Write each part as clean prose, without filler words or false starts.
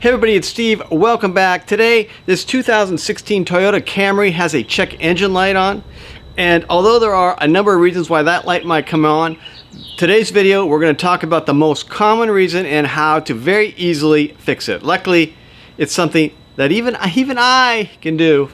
Hey everybody, it's Steve. Welcome back. Today, this 2016 Toyota Camry has a check engine light on. And although there are a number of reasons why that light might come on, today's video we're going to talk about the most common reason and how to very easily fix it. Luckily, it's something that even I can do.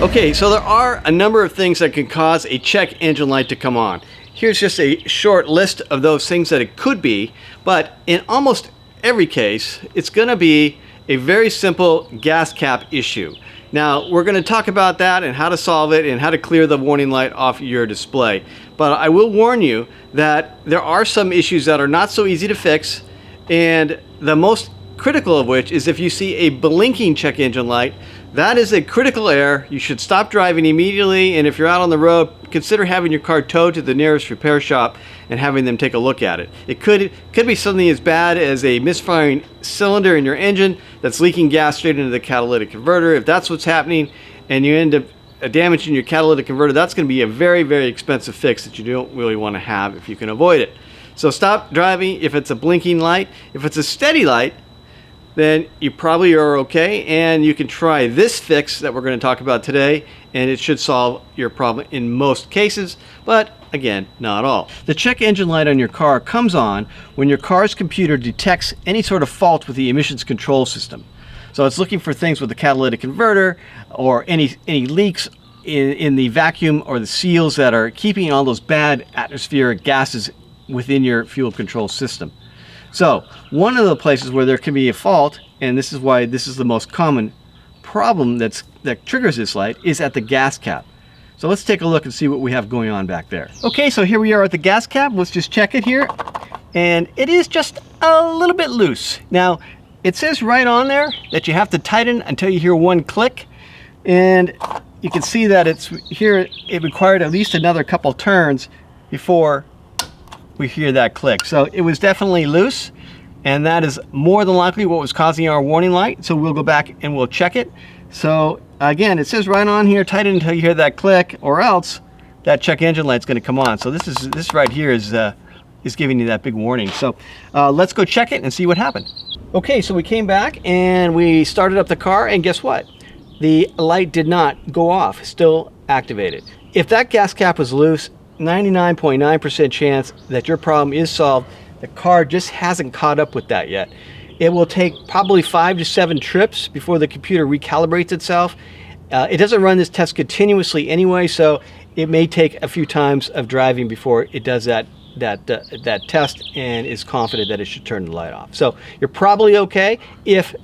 Okay, so there are a number of things that can cause a check engine light to come on. Here's just a short list of those things that it could be, but in almost every case, it's going to be a very simple gas cap issue. Now, we're going to talk about that and how to solve it and how to clear the warning light off your display. But I will warn you that there are some issues that are not so easy to fix, and the most critical of which is if you see a blinking check engine light. That is a critical error. You should stop driving immediately, and if you're out on the road, consider having your car towed to the nearest repair shop and having them take a look at it. It could be something as bad as a misfiring cylinder in your engine that's leaking gas straight into the catalytic converter. If that's what's happening and you end up damaging your catalytic converter, that's going to be a very, very expensive fix that you don't really want to have if you can avoid it. So stop driving if it's a blinking light. If it's a steady light, then you probably are okay, and you can try this fix that we're going to talk about today, and it should solve your problem in most cases, but again, not all. The check engine light on your car comes on when your car's computer detects any sort of fault with the emissions control system. So it's looking for things with the catalytic converter or any leaks in the vacuum or the seals that are keeping all those bad atmospheric gases within your fuel control system. So one of the places where there can be a fault, and this is why this is the most common problem that triggers this light, is at the gas cap. So let's take a look and see what we have going on back there. Okay, so here we are at the gas cap. Let's just check it here. And it is just a little bit loose. Now, it says right on there that you have to tighten until you hear one click. And you can see that it's here, it required at least another couple turns before we hear that click. So it was definitely loose, and that is more than likely what was causing our warning light. So we'll go back and we'll check it. So again, it says right on here, tighten until you hear that click, or else that check engine light's going to come on. So this right here is giving you that big warning. So let's go check it and see what happened. Okay, so we came back and we started up the car, and guess what? The light did not go off, still activated. If that gas cap was loose, 99.9% chance that your problem is solved. The car just hasn't caught up with that yet. It will take probably 5 to 7 trips before the computer recalibrates itself. It doesn't run this test continuously anyway, so it may take a few times of driving before it does that test and is confident that it should turn the light off. So you're probably okay if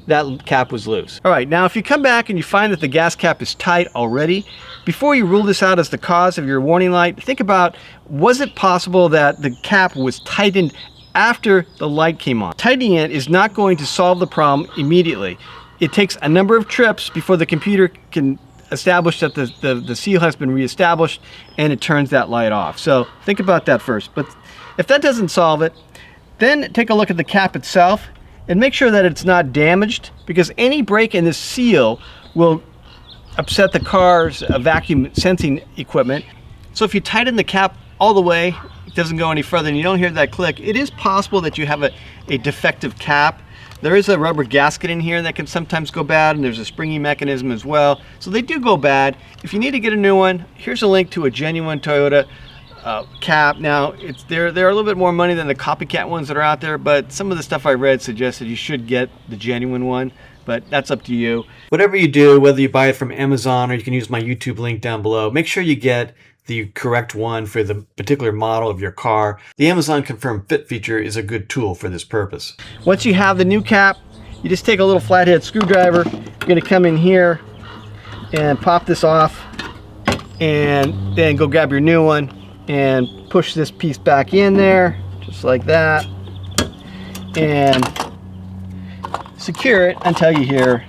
that cap was loose. All right, now if you come back and you find that the gas cap is tight already, before you rule this out as the cause of your warning light, think about, was it possible that the cap was tightened after the light came on? Tightening it is not going to solve the problem immediately. It takes a number of trips before the computer can establish that the seal has been reestablished and it turns that light off. So think about that first. But if that doesn't solve it, then take a look at the cap itself and make sure that it's not damaged, because any break in this seal will upset the car's vacuum sensing equipment. So if you tighten the cap all the way, it doesn't go any further, and you don't hear that click, it is possible that you have a defective cap. There is a rubber gasket in here that can sometimes go bad, and there's a springy mechanism as well. So they do go bad. If you need to get a new one, here's a link to a genuine Toyota cap. Now they're a little bit more money than the copycat ones that are out there, but some of the stuff I read suggested you should get the genuine one, but that's up to you. Whatever you do, whether you buy it from Amazon or you can use my YouTube link down below, make sure you get the correct one for the particular model of your car. The Amazon Confirm Fit feature is a good tool for this purpose. Once you have the new cap, you just take a little flathead screwdriver. You're going to come in here and pop this off, and then go grab your new one and push this piece back in there, just like that, and secure it until you hear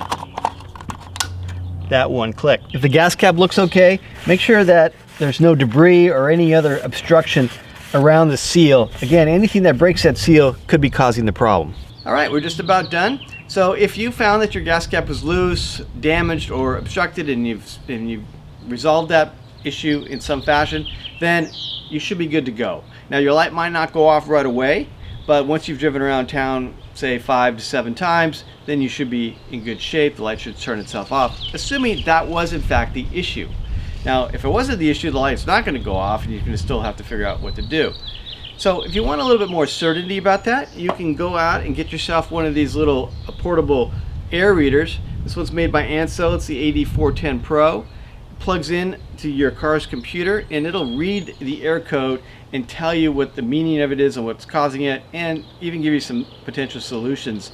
that one click. If the gas cap looks okay, make sure that there's no debris or any other obstruction around the seal. Again, anything that breaks that seal could be causing the problem. All right, we're just about done. So if you found that your gas cap was loose, damaged, or obstructed, and you've resolved that issue in some fashion, then you should be good to go. Now your light might not go off right away, but once you've driven around town, say 5 to 7 times, then you should be in good shape. The light should turn itself off, assuming that was in fact the issue. Now, if it wasn't the issue, the light's not going to go off, and you're going to still have to figure out what to do. So if you want a little bit more certainty about that, you can go out and get yourself one of these little portable air readers. This one's made by Ancel. It's the AD410 Pro. It plugs in to your car's computer, and it'll read the air code and tell you what the meaning of it is and what's causing it, and even give you some potential solutions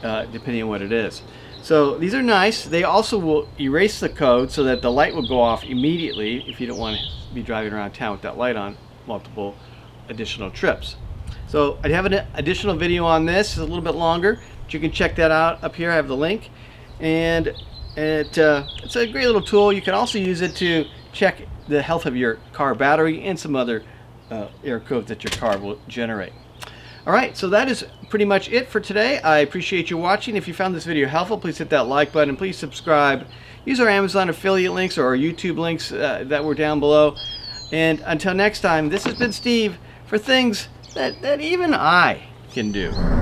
depending on what it is. So these are nice. They also will erase the code so that the light will go off immediately if you don't want to be driving around town with that light on multiple additional trips. So I have an additional video on this. It's a little bit longer, but you can check that out up here. I have the link, and it's a great little tool. You can also use it to check the health of your car battery and some other air code that your car will generate. Alright, so that is pretty much it for today. I appreciate you watching. If you found this video helpful, please hit that like button. Please subscribe. Use our Amazon affiliate links or our YouTube links that were down below. And until next time, this has been Steve for things that even I can do.